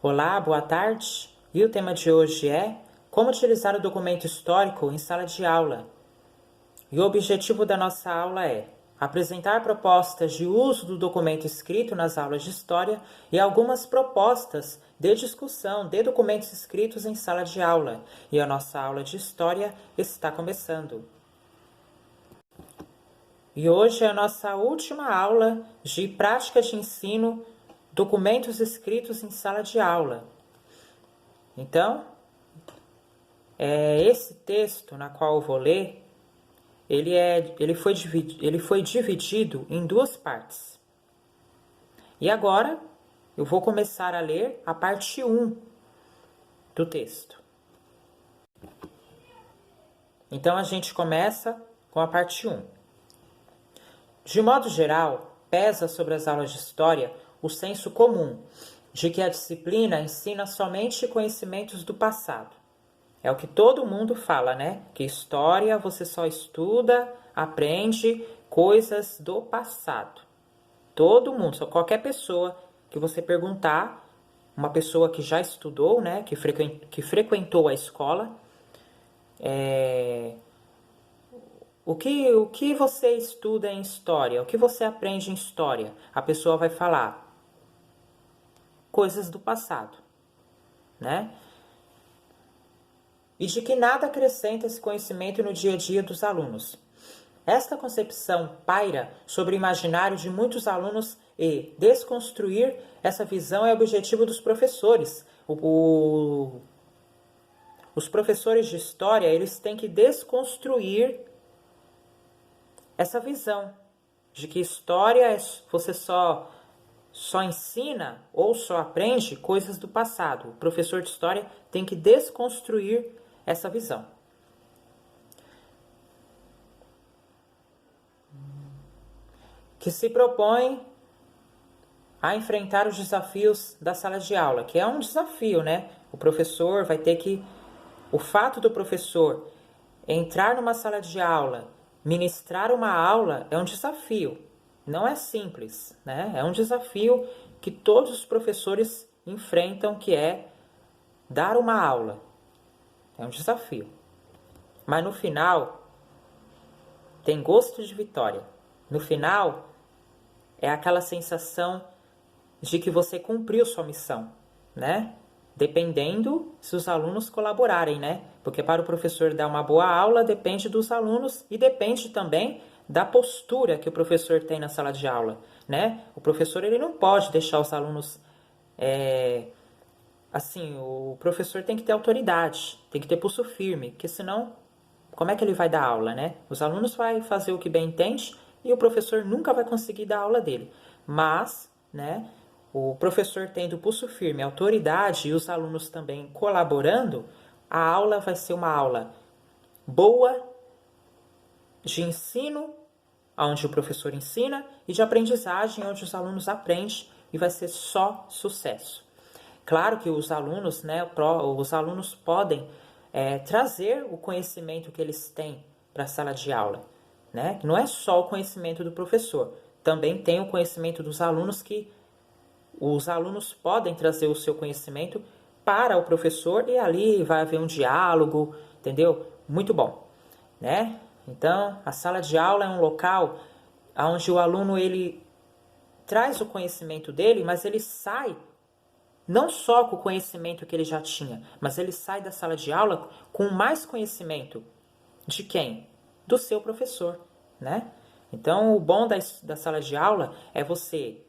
Olá, boa tarde. E o tema de hoje é como utilizar o documento histórico em sala de aula. E o objetivo da nossa aula é apresentar propostas de uso do documento escrito nas aulas de história e algumas propostas de discussão de documentos escritos em sala de aula. E a nossa aula de história está começando. E hoje é a nossa última aula de prática de ensino, documentos escritos em sala de aula. Então, esse texto na qual eu vou ler, ele foi dividido em duas partes. E agora eu vou começar a ler a parte 1 do texto. Então a gente começa com a parte 1. De modo geral, pesa sobre as aulas de história o senso comum de que a disciplina ensina somente conhecimentos do passado. É o que todo mundo fala, né? Que história você só estuda, aprende coisas do passado. Todo mundo, só qualquer pessoa que você perguntar, uma pessoa que já estudou, né? Que frequentou a escola, o que você estuda em história? O que você aprende em história? A pessoa vai falar coisas do passado, né? E de que nada acrescenta esse conhecimento no dia a dia dos alunos. Esta concepção paira sobre o imaginário de muitos alunos e desconstruir essa visão é o objetivo dos professores. Os professores de história, eles têm que desconstruir essa visão de que história você só ensina ou só aprende coisas do passado. O professor de história tem que desconstruir essa visão. Que se propõe a enfrentar os desafios da sala de aula, que é um desafio, né? O professor vai ter que... O fato do professor entrar numa sala de aula, ministrar uma aula, é um desafio. Não é simples, né? É um desafio que todos os professores enfrentam, que é dar uma aula. É um desafio. Mas no final, tem gosto de vitória. No final, é aquela sensação de que você cumpriu sua missão, né? Dependendo se os alunos colaborarem, né? Porque para o professor dar uma boa aula, depende dos alunos e depende também da postura que o professor tem na sala de aula, né? O professor, ele não pode deixar os alunos... Assim, o professor tem que ter autoridade, tem que ter pulso firme, porque senão, como é que ele vai dar aula, né? Os alunos vão fazer o que bem entende e o professor nunca vai conseguir dar aula dele. Mas, né, o professor tendo pulso firme, autoridade e os alunos também colaborando, a aula vai ser uma aula boa de ensino, onde o professor ensina, e de aprendizagem, onde os alunos aprendem, e vai ser só sucesso. Claro que os alunos, né, os alunos podem trazer o conhecimento que eles têm para a sala de aula, né? Não é só o conhecimento do professor, também tem o conhecimento dos alunos, que os alunos podem trazer o seu conhecimento para o professor e ali vai haver um diálogo, entendeu? Muito bom, né? Então, a sala de aula é um local onde o aluno ele traz o conhecimento dele, mas ele sai não só com o conhecimento que ele já tinha, mas ele sai da sala de aula com mais conhecimento. De quem? Do seu professor, né? Então, o bom da sala de aula é você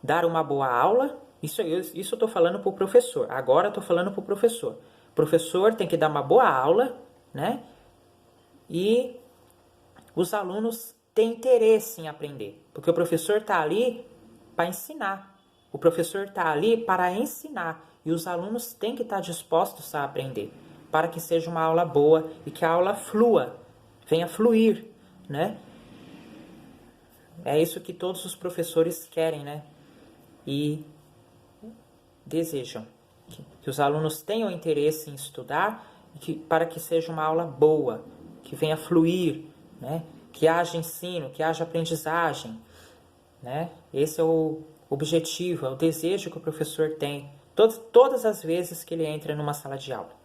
dar uma boa aula. Isso eu estou falando para o professor. Agora eu estou falando para o professor. O professor tem que dar uma boa aula, né? E os alunos têm interesse em aprender, porque o professor está ali para ensinar. O professor está ali para ensinar e os alunos têm que estar dispostos a aprender para que seja uma aula boa e que a aula flua, venha fluir, né? É isso que todos os professores querem, né? E desejam que os alunos tenham interesse em estudar e para que seja uma aula boa, que venha fluir, né? Que haja ensino, que haja aprendizagem, né? Esse é o objetiva, o desejo que o professor tem todas as vezes que ele entra numa sala de aula.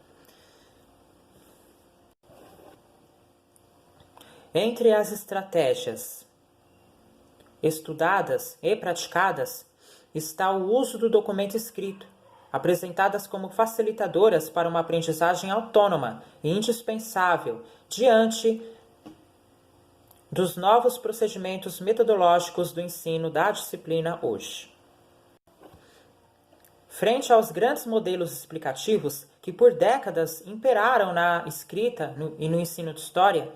Entre as estratégias estudadas e praticadas está o uso do documento escrito, apresentadas como facilitadoras para uma aprendizagem autônoma e indispensável diante dos novos procedimentos metodológicos do ensino da disciplina hoje. Frente aos grandes modelos explicativos que por décadas imperaram na escrita e no ensino de história,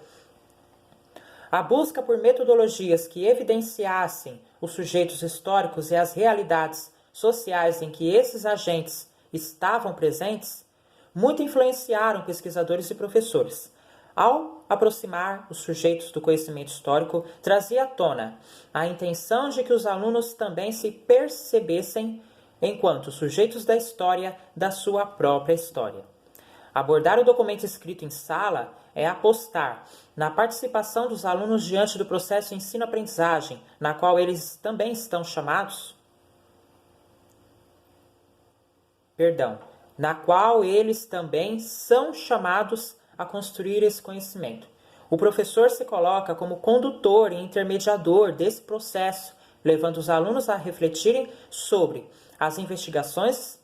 a busca por metodologias que evidenciassem os sujeitos históricos e as realidades sociais em que esses agentes estavam presentes, muito influenciaram pesquisadores e professores. Ao aproximar os sujeitos do conhecimento histórico, trazia à tona a intenção de que os alunos também se percebessem enquanto sujeitos da história da sua própria história. Abordar o documento escrito em sala é apostar na participação dos alunos diante do processo de ensino-aprendizagem, na qual eles também estão chamados, na qual eles também são chamados a construir esse conhecimento. O professor se coloca como condutor e intermediador desse processo, levando os alunos a refletirem sobre as investigações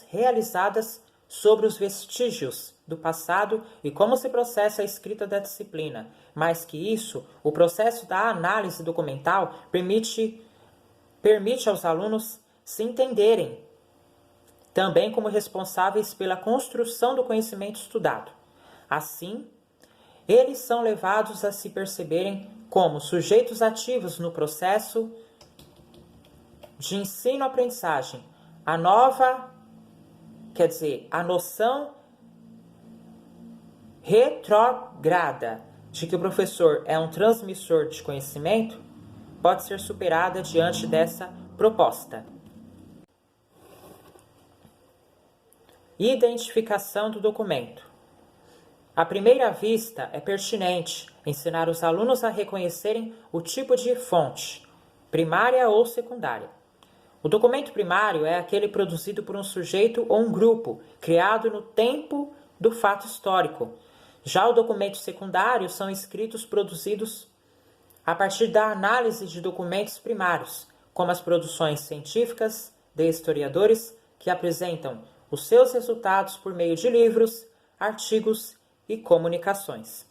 realizadas sobre os vestígios do passado e como se processa a escrita da disciplina. Mais que isso, o processo da análise documental permite aos alunos se entenderem também como responsáveis pela construção do conhecimento estudado. Assim, eles são levados a se perceberem como sujeitos ativos no processo de ensino-aprendizagem. A noção retrógrada de que o professor é um transmissor de conhecimento pode ser superada diante dessa proposta. Identificação do documento. À primeira vista, é pertinente ensinar os alunos a reconhecerem o tipo de fonte, primária ou secundária. O documento primário é aquele produzido por um sujeito ou um grupo, criado no tempo do fato histórico. Já o documento secundário são escritos produzidos a partir da análise de documentos primários, como as produções científicas de historiadores que apresentam os seus resultados por meio de livros, artigos e comunicações.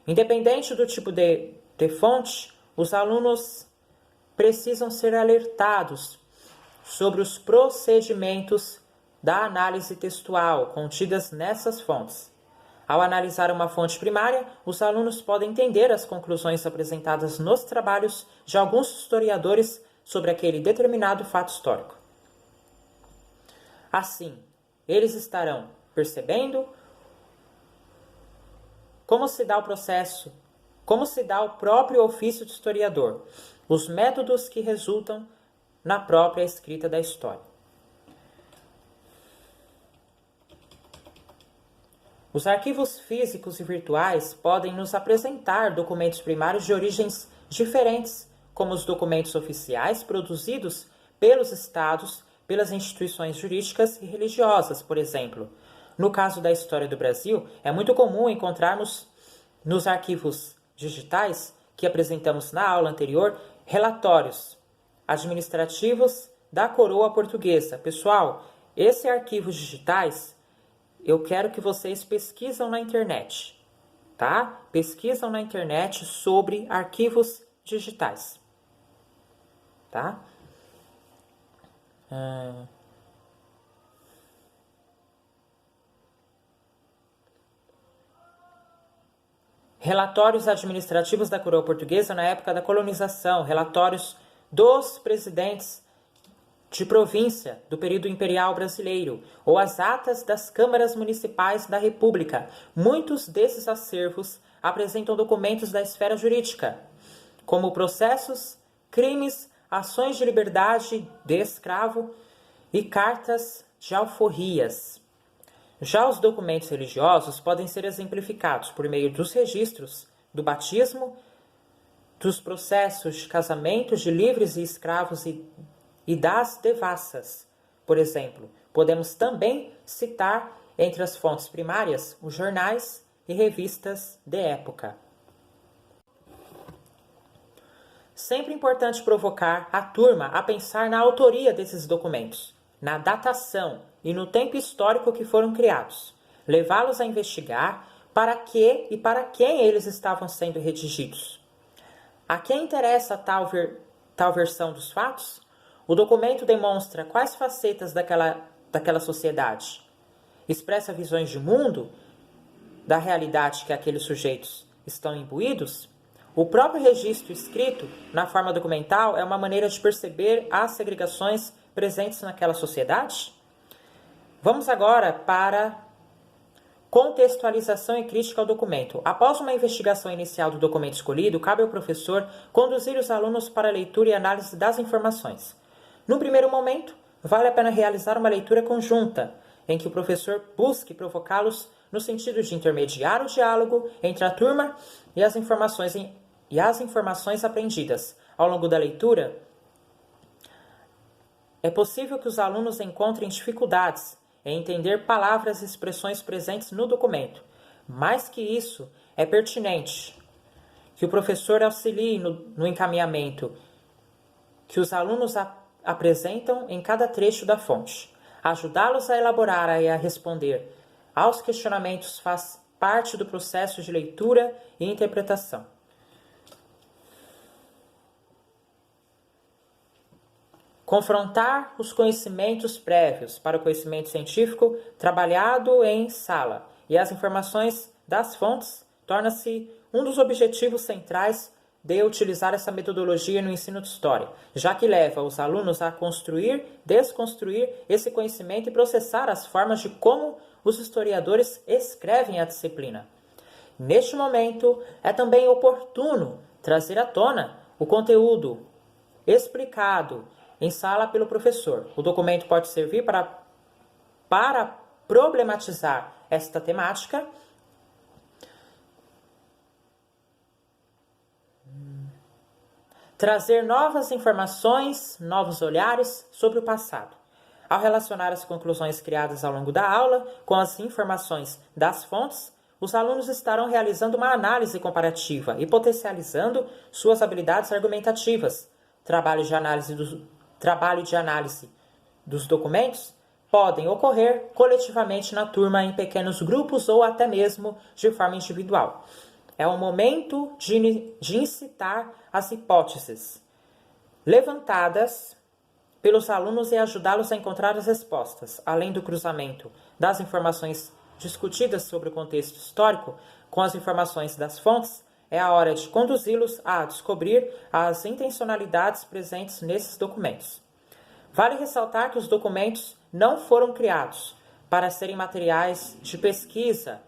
Independente do tipo de fonte, os alunos precisam ser alertados sobre os procedimentos da análise textual contidas nessas fontes. Ao analisar uma fonte primária, os alunos podem entender as conclusões apresentadas nos trabalhos de alguns historiadores sobre aquele determinado fato histórico. Assim, eles estarão percebendo como se dá o processo, como se dá o próprio ofício de historiador, os métodos que resultam na própria escrita da história. Os arquivos físicos e virtuais podem nos apresentar documentos primários de origens diferentes, como os documentos oficiais produzidos pelos estados, pelas instituições jurídicas e religiosas, por exemplo. No caso da história do Brasil, é muito comum encontrarmos nos arquivos digitais que apresentamos na aula anterior relatórios administrativos da coroa portuguesa. Pessoal, esses arquivos digitais, eu quero que vocês pesquisam na internet, tá? Pesquisam na internet sobre arquivos digitais, tá? Relatórios administrativos da coroa portuguesa na época da colonização, relatórios dos presidentes de província do período imperial brasileiro, ou as atas das câmaras municipais da República. Muitos desses acervos apresentam documentos da esfera jurídica, como processos, crimes, ações de liberdade de escravo e cartas de alforrias. Já os documentos religiosos podem ser exemplificados por meio dos registros do batismo dos processos de casamento de livres e escravos e das devassas. Por exemplo, podemos também citar entre as fontes primárias os jornais e revistas de época. Sempre importante provocar a turma a pensar na autoria desses documentos, na datação e no tempo histórico que foram criados, levá-los a investigar para que e para quem eles estavam sendo redigidos. A quem interessa tal versão dos fatos? O documento demonstra quais facetas daquela sociedade. Expressa visões de mundo, da realidade que aqueles sujeitos estão imbuídos? O próprio registro escrito na forma documental é uma maneira de perceber as segregações presentes naquela sociedade? Vamos agora para contextualização e crítica ao documento. Após uma investigação inicial do documento escolhido, cabe ao professor conduzir os alunos para a leitura e análise das informações. No primeiro momento, vale a pena realizar uma leitura conjunta, em que o professor busque provocá-los no sentido de intermediar o diálogo entre a turma e as informações aprendidas. Ao longo da leitura, é possível que os alunos encontrem dificuldades em entender palavras e expressões presentes no documento. Mais que isso, é pertinente que o professor auxilie no encaminhamento que os alunos apresentam em cada trecho da fonte. Ajudá-los a elaborar e a responder aos questionamentos faz parte do processo de leitura e interpretação. Confrontar os conhecimentos prévios para o conhecimento científico trabalhado em sala e as informações das fontes torna-se um dos objetivos centrais de utilizar essa metodologia no ensino de história, já que leva os alunos a construir, desconstruir esse conhecimento e processar as formas de como os historiadores escrevem a disciplina. Neste momento, é também oportuno trazer à tona o conteúdo explicado em sala pelo professor. O documento pode servir para problematizar esta temática, trazer novas informações, novos olhares sobre o passado. Ao relacionar as conclusões criadas ao longo da aula com as informações das fontes, os alunos estarão realizando uma análise comparativa e potencializando suas habilidades argumentativas. Trabalho de análise dos documentos podem ocorrer coletivamente na turma em pequenos grupos ou até mesmo de forma individual. É o momento de incitar as hipóteses levantadas pelos alunos e ajudá-los a encontrar as respostas, além do cruzamento das informações discutidas sobre o contexto histórico com as informações das fontes. É a hora de conduzi-los a descobrir as intencionalidades presentes nesses documentos. Vale ressaltar que os documentos não foram criados para serem materiais de pesquisa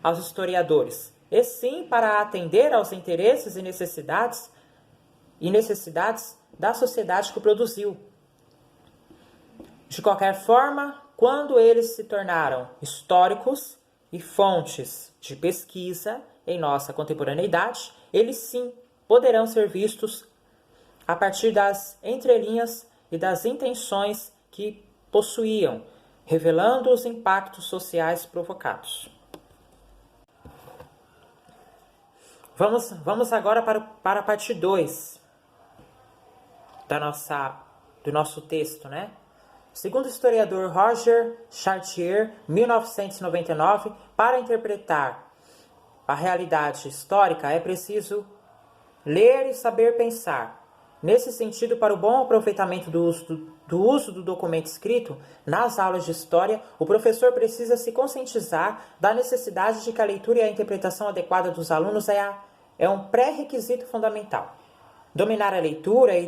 aos historiadores, e sim para atender aos interesses e necessidades da sociedade que o produziu. De qualquer forma, quando eles se tornaram históricos e fontes de pesquisa em nossa contemporaneidade, eles sim poderão ser vistos a partir das entrelinhas e das intenções que possuíam, revelando os impactos sociais provocados. Vamos agora para a parte 2 do nosso texto, né? Segundo o historiador Roger Chartier, 1999, para interpretar a realidade histórica é preciso ler e saber pensar. Nesse sentido, para o bom aproveitamento do uso do documento escrito nas aulas de história, o professor precisa se conscientizar da necessidade de que a leitura e a interpretação adequada dos alunos é um pré-requisito fundamental. Dominar a leitura e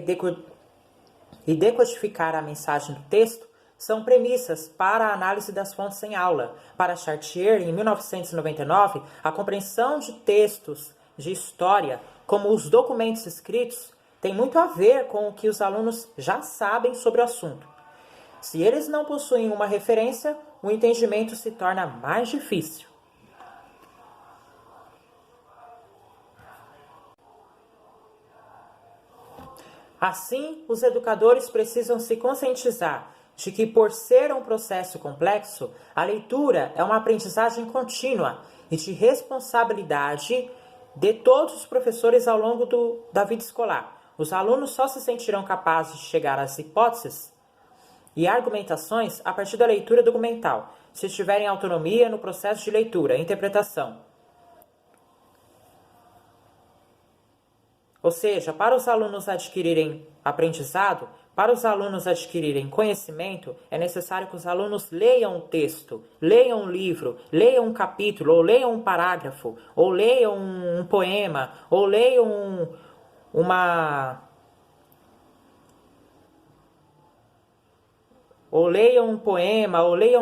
decodificar a mensagem do texto são premissas para a análise das fontes em aula. Para Chartier, em 1999, a compreensão de textos de história, como os documentos escritos, tem muito a ver com o que os alunos já sabem sobre o assunto. Se eles não possuem uma referência, o entendimento se torna mais difícil. Assim, os educadores precisam se conscientizar de que, por ser um processo complexo, a leitura é uma aprendizagem contínua e de responsabilidade de todos os professores ao longo da vida escolar. Os alunos só se sentirão capazes de chegar às hipóteses e argumentações a partir da leitura documental, se tiverem autonomia no processo de leitura e interpretação. Ou seja, para os alunos adquirirem aprendizado, para os alunos adquirirem conhecimento, é necessário que os alunos leiam um texto, leiam um livro, leiam um capítulo, ou leiam um parágrafo, ou leiam um poema, ou leiam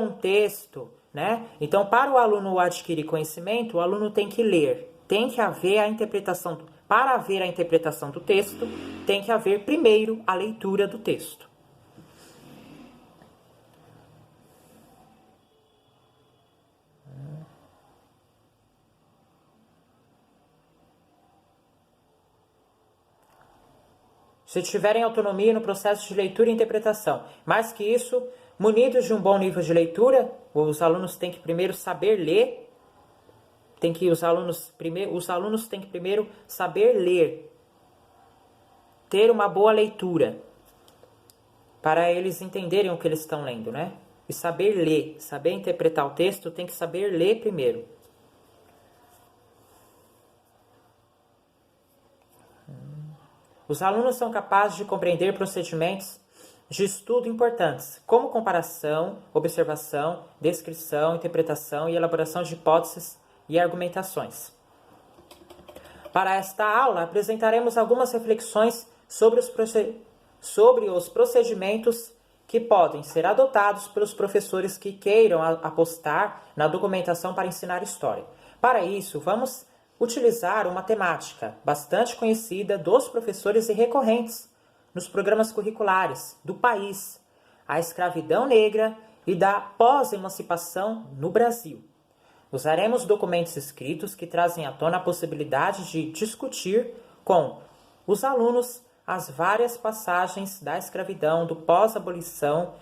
um texto, né? Então, para o aluno adquirir conhecimento, o aluno tem que ler, tem que haver a interpretação. Para haver a interpretação do texto, tem que haver primeiro a leitura do texto. Se tiverem autonomia no processo de leitura e interpretação. Mais que isso, munidos de um bom nível de leitura, os alunos têm que primeiro saber ler. Os alunos têm que primeiro saber ler, ter uma boa leitura, para eles entenderem o que eles estão lendo, né? E saber ler, saber interpretar o texto, tem que saber ler primeiro. Os alunos são capazes de compreender procedimentos de estudo importantes, como comparação, observação, descrição, interpretação e elaboração de hipóteses e argumentações. Para esta aula, apresentaremos algumas reflexões sobre os procedimentos que podem ser adotados pelos professores que queiram apostar na documentação para ensinar história. Para isso, vamos utilizar uma temática bastante conhecida dos professores e recorrentes nos programas curriculares do país, a escravidão negra e da pós-emancipação no Brasil. Usaremos documentos escritos que trazem à tona a possibilidade de discutir com os alunos as várias passagens da escravidão do pós-abolição,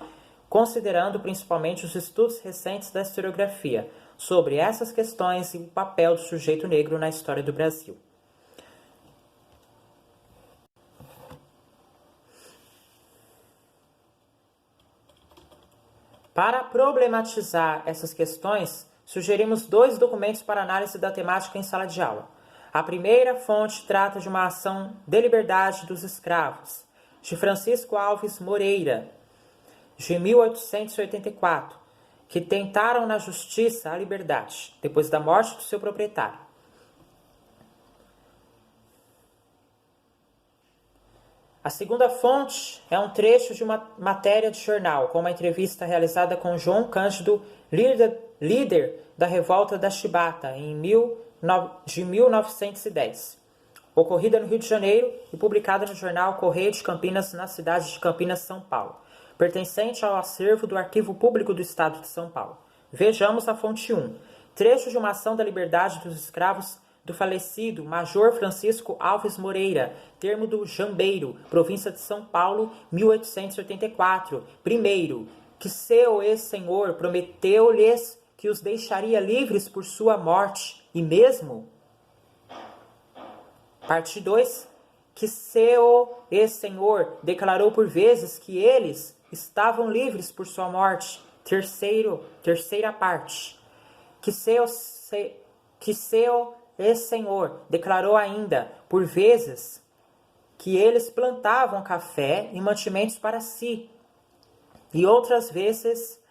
considerando principalmente os estudos recentes da historiografia sobre essas questões e o papel do sujeito negro na história do Brasil. Para problematizar essas questões, sugerimos 2 documentos para análise da temática em sala de aula. A primeira fonte trata de uma ação de liberdade dos escravos, de Francisco Alves Moreira, de 1884, que tentaram na justiça a liberdade, depois da morte do seu proprietário. A segunda fonte é um trecho de uma matéria de jornal, com uma entrevista realizada com João Cândido, líder da Revolta da Chibata, de 1910, ocorrida no Rio de Janeiro e publicada no jornal Correio de Campinas, na cidade de Campinas, São Paulo, pertencente ao acervo do Arquivo Público do Estado de São Paulo. Vejamos a fonte 1. Trecho de uma ação da liberdade dos escravos do falecido Major Francisco Alves Moreira, termo do Jambeiro, província de São Paulo, 1884. Primeiro, que seu ex-senhor prometeu-lhes que os deixaria livres por sua morte, e mesmo. Parte 2, que seu ex-senhor declarou por vezes que eles estavam livres por sua morte. Terceira parte, que seu ex-senhor declarou ainda por vezes que eles plantavam café e mantimentos para si, e outras vezes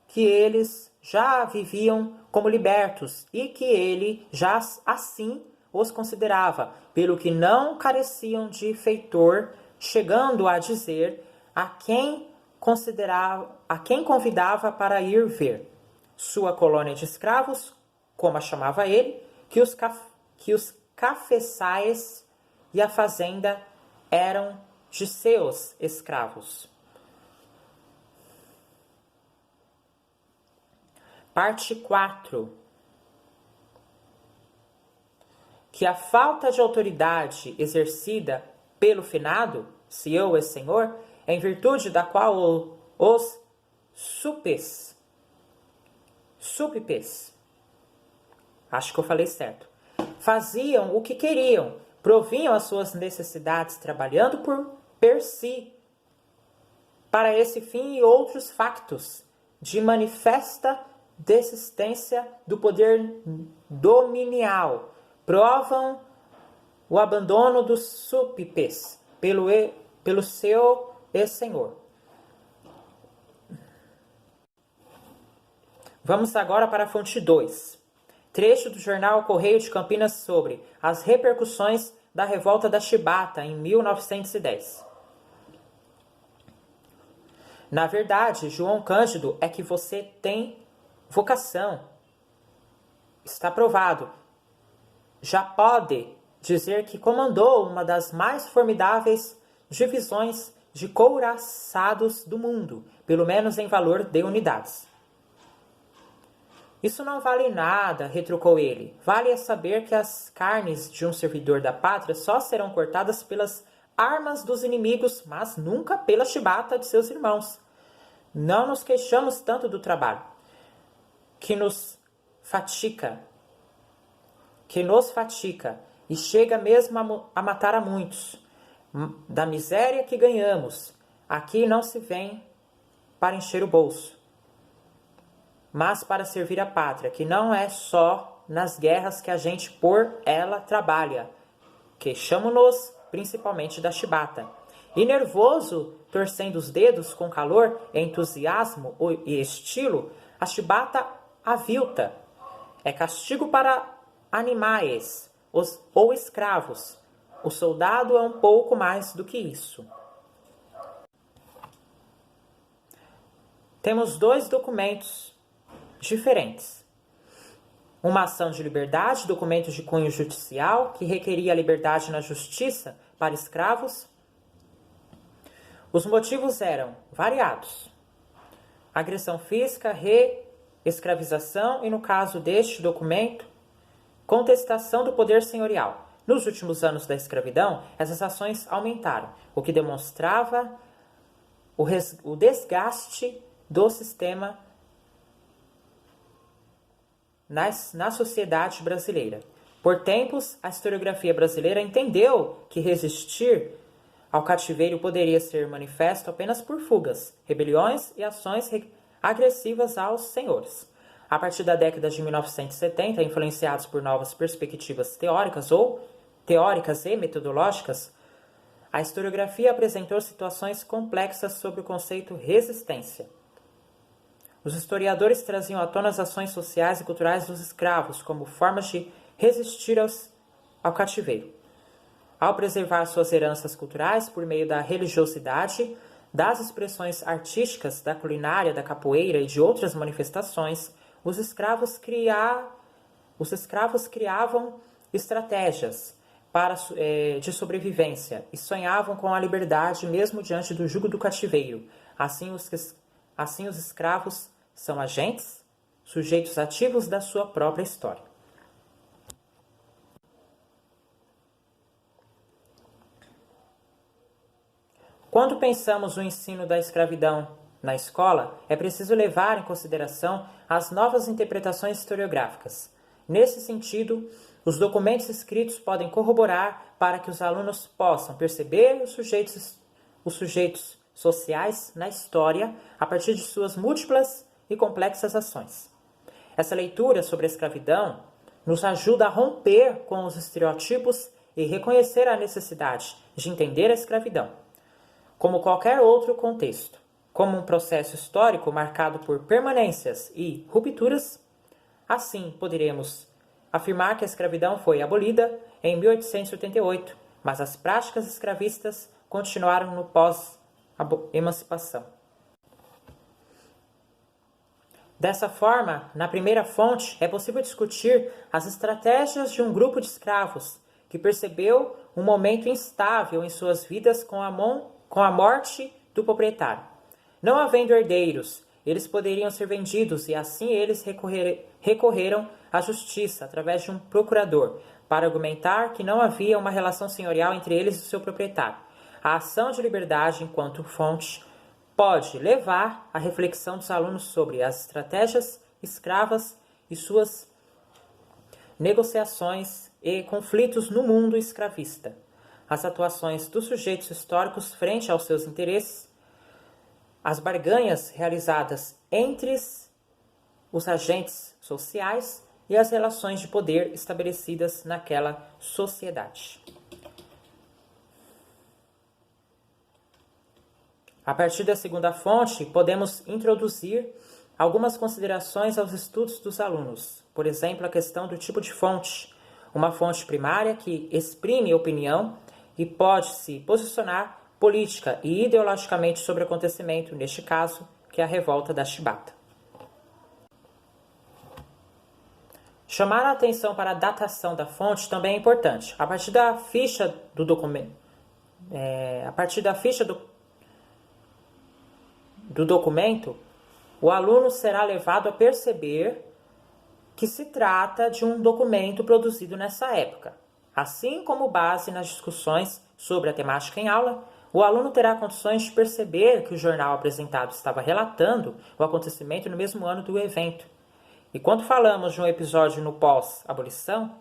que eles já viviam como libertos e que ele já assim os considerava, pelo que não careciam de feitor, chegando a dizer a quem convidava para ir ver sua colônia de escravos, como a chamava ele, que os cafeçais e a fazenda eram de seus escravos. Parte 4. Que a falta de autoridade exercida pelo finado, se eu e senhor, em virtude da qual os súpipes, acho que eu falei certo, faziam o que queriam, proviam as suas necessidades trabalhando per si, para esse fim e outros factos de manifesta desistência do poder dominial, provam o abandono dos súpipes pelo seu senhor. Vamos agora para a fonte 2. Trecho do jornal Correio de Campinas sobre as repercussões da revolta da Chibata em 1910. Na verdade, João Cândido, é que você tem vocação. Está provado. Já pode dizer que comandou uma das mais formidáveis divisões de couraçados do mundo, pelo menos em valor de unidades. Isso não vale nada, retrucou ele. Vale é saber que as carnes de um servidor da pátria só serão cortadas pelas armas dos inimigos, mas nunca pela chibata de seus irmãos. Não nos queixamos tanto do trabalho, que nos fatica e chega mesmo a matar a muitos. Da miséria que ganhamos, aqui não se vem para encher o bolso, mas para servir a pátria, que não é só nas guerras que a gente por ela trabalha. Queixamo-nos principalmente da chibata. E nervoso, torcendo os dedos com calor, entusiasmo e estilo, a chibata avilta. É castigo para animais ou escravos. O soldado é um pouco mais do que isso. Temos dois documentos diferentes. Uma ação de liberdade, documento de cunho judicial, que requeria a liberdade na justiça para escravos. Os motivos eram variados: agressão física, reescravização e, no caso deste documento, contestação do poder senhorial. Nos últimos anos da escravidão, essas ações aumentaram, o que demonstrava o desgaste do sistema na sociedade brasileira. Por tempos, a historiografia brasileira entendeu que resistir ao cativeiro poderia ser manifesto apenas por fugas, rebeliões e ações agressivas aos senhores. A partir da década de 1970, influenciados por novas perspectivas teóricas e metodológicas, a historiografia apresentou situações complexas sobre o conceito resistência. Os historiadores traziam à tona as ações sociais e culturais dos escravos como formas de resistir ao cativeiro. Ao preservar suas heranças culturais por meio da religiosidade, das expressões artísticas, da culinária, da capoeira e de outras manifestações, os escravos criavam estratégias de sobrevivência e sonhavam com a liberdade mesmo diante do jugo do cativeiro. Assim, os escravos são agentes, sujeitos ativos da sua própria história. Quando pensamos o ensino da escravidão na escola, é preciso levar em consideração as novas interpretações historiográficas. Nesse sentido, os documentos escritos podem corroborar para que os alunos possam perceber os sujeitos sociais na história a partir de suas múltiplas e complexas ações. Essa leitura sobre a escravidão nos ajuda a romper com os estereótipos e reconhecer a necessidade de entender a escravidão como qualquer outro contexto, como um processo histórico marcado por permanências e rupturas. Assim, poderemos afirmar que a escravidão foi abolida em 1888, mas as práticas escravistas continuaram no pós-emancipação. Dessa forma, na primeira fonte, é possível discutir as estratégias de um grupo de escravos que percebeu um momento instável em suas vidas com a morte do proprietário. Não havendo herdeiros, eles poderiam ser vendidos e assim eles recorreram à justiça através de um procurador para argumentar que não havia uma relação senhorial entre eles e o seu proprietário. A ação de liberdade enquanto fonte pode levar à reflexão dos alunos sobre as estratégias escravas e suas negociações e conflitos no mundo escravista, as atuações dos sujeitos históricos frente aos seus interesses, as barganhas realizadas entre os agentes sociais e as relações de poder estabelecidas naquela sociedade. A partir da segunda fonte, podemos introduzir algumas considerações aos estudos dos alunos. Por exemplo, a questão do tipo de fonte. Uma fonte primária que exprime opinião e pode se posicionar política e ideologicamente sobre o acontecimento, neste caso, que é a revolta da Chibata. Chamar a atenção para a datação da fonte também é importante. A partir da ficha do documento, o aluno será levado a perceber que se trata de um documento produzido nessa época. Assim como base nas discussões sobre a temática em aula, o aluno terá condições de perceber que o jornal apresentado estava relatando o acontecimento no mesmo ano do evento. E quando falamos de um episódio no pós-abolição,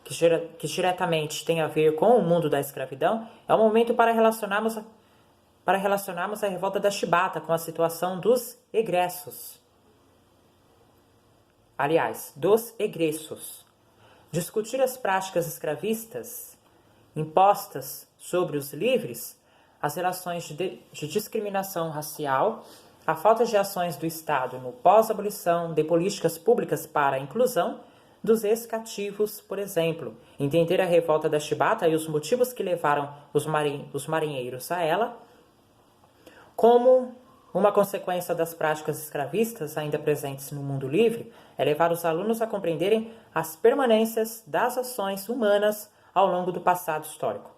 que diretamente tem a ver com o mundo da escravidão, é o momento para relacionarmos a revolta da Chibata com a situação dos egressos. Aliás, dos egressos. Discutir as práticas escravistas impostas sobre os livres, as relações de discriminação racial, a falta de ações do Estado no pós-abolição de políticas públicas para a inclusão dos ex-cativos, por exemplo, entender a revolta da Chibata e os motivos que levaram os marinheiros a ela, como uma consequência das práticas escravistas ainda presentes no mundo livre, é levar os alunos a compreenderem as permanências das ações humanas ao longo do passado histórico.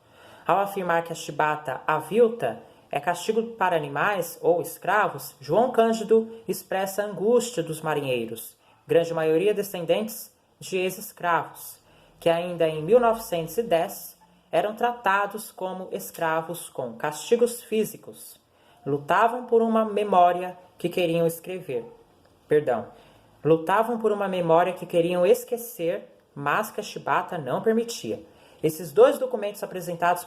Ao afirmar que a chibata avilta é castigo para animais ou escravos, João Cândido expressa a angústia dos marinheiros, grande maioria descendentes de ex-escravos, que ainda em 1910 eram tratados como escravos com castigos físicos. Lutavam por uma memória que queriam esquecer, mas que a chibata não permitia. Esses dois documentos apresentados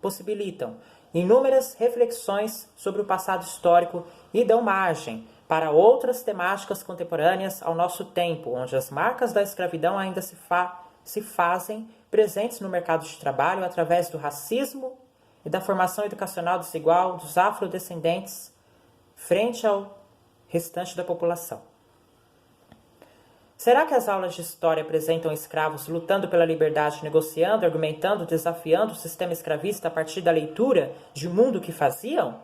possibilitam inúmeras reflexões sobre o passado histórico e dão margem para outras temáticas contemporâneas ao nosso tempo, onde as marcas da escravidão ainda se fazem presentes no mercado de trabalho através do racismo e da formação educacional desigual dos afrodescendentes frente ao restante da população. Será que as aulas de história apresentam escravos lutando pela liberdade, negociando, argumentando, desafiando o sistema escravista a partir da leitura de mundo que faziam?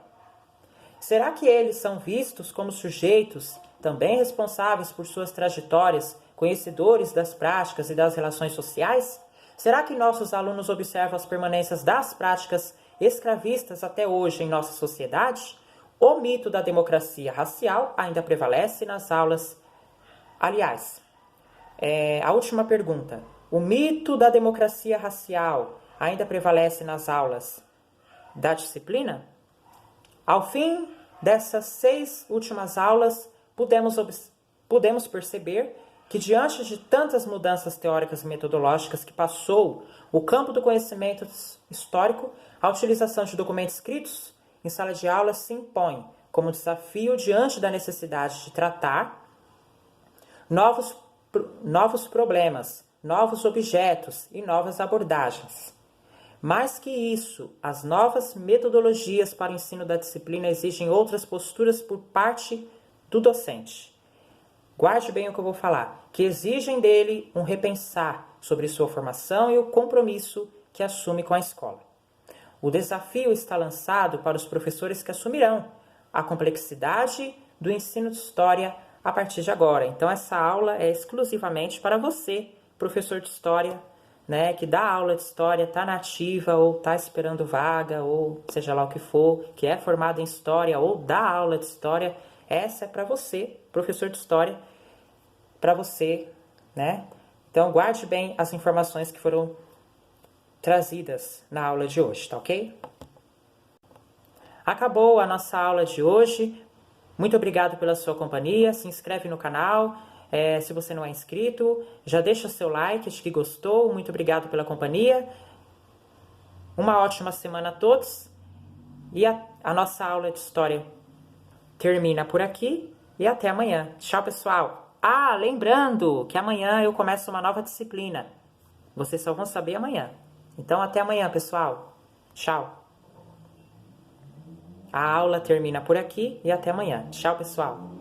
Será que eles são vistos como sujeitos também responsáveis por suas trajetórias, conhecedores das práticas e das relações sociais? Será que nossos alunos observam as permanências das práticas escravistas até hoje em nossa sociedade? O mito da democracia racial ainda prevalece nas aulas. Aliás, a última pergunta. O mito da democracia racial ainda prevalece nas aulas da disciplina? Ao fim dessas 6 últimas aulas, pudemos perceber que, diante de tantas mudanças teóricas e metodológicas que passou o campo do conhecimento histórico, a utilização de documentos escritos em sala de aula se impõe como desafio diante da necessidade de tratar novos problemas, novos objetos e novas abordagens. Mais que isso, as novas metodologias para o ensino da disciplina exigem outras posturas por parte do docente. Guarde bem o que eu vou falar, que exigem dele um repensar sobre sua formação e o compromisso que assume com a escola. O desafio está lançado para os professores que assumirão a complexidade do ensino de história a partir de agora. Então, essa aula é exclusivamente para você, professor de história, né, que dá aula de história, está na ativa ou está esperando vaga, ou seja lá o que for, que é formado em história ou dá aula de história. Essa é para você, professor de história, para você, né? Então, guarde bem as informações que foram trazidas na aula de hoje, tá ok? Acabou a nossa aula de hoje. Muito obrigado pela sua companhia. Se inscreve no canal. Se você não é inscrito, já deixa seu like, acho que gostou. Muito obrigado pela companhia. Uma ótima semana a todos. E a nossa aula de história termina por aqui. E até amanhã. Tchau, pessoal. Ah, lembrando que amanhã eu começo uma nova disciplina. Vocês só vão saber amanhã. Então, até amanhã, pessoal. Tchau. A aula termina por aqui e até amanhã. Tchau, pessoal.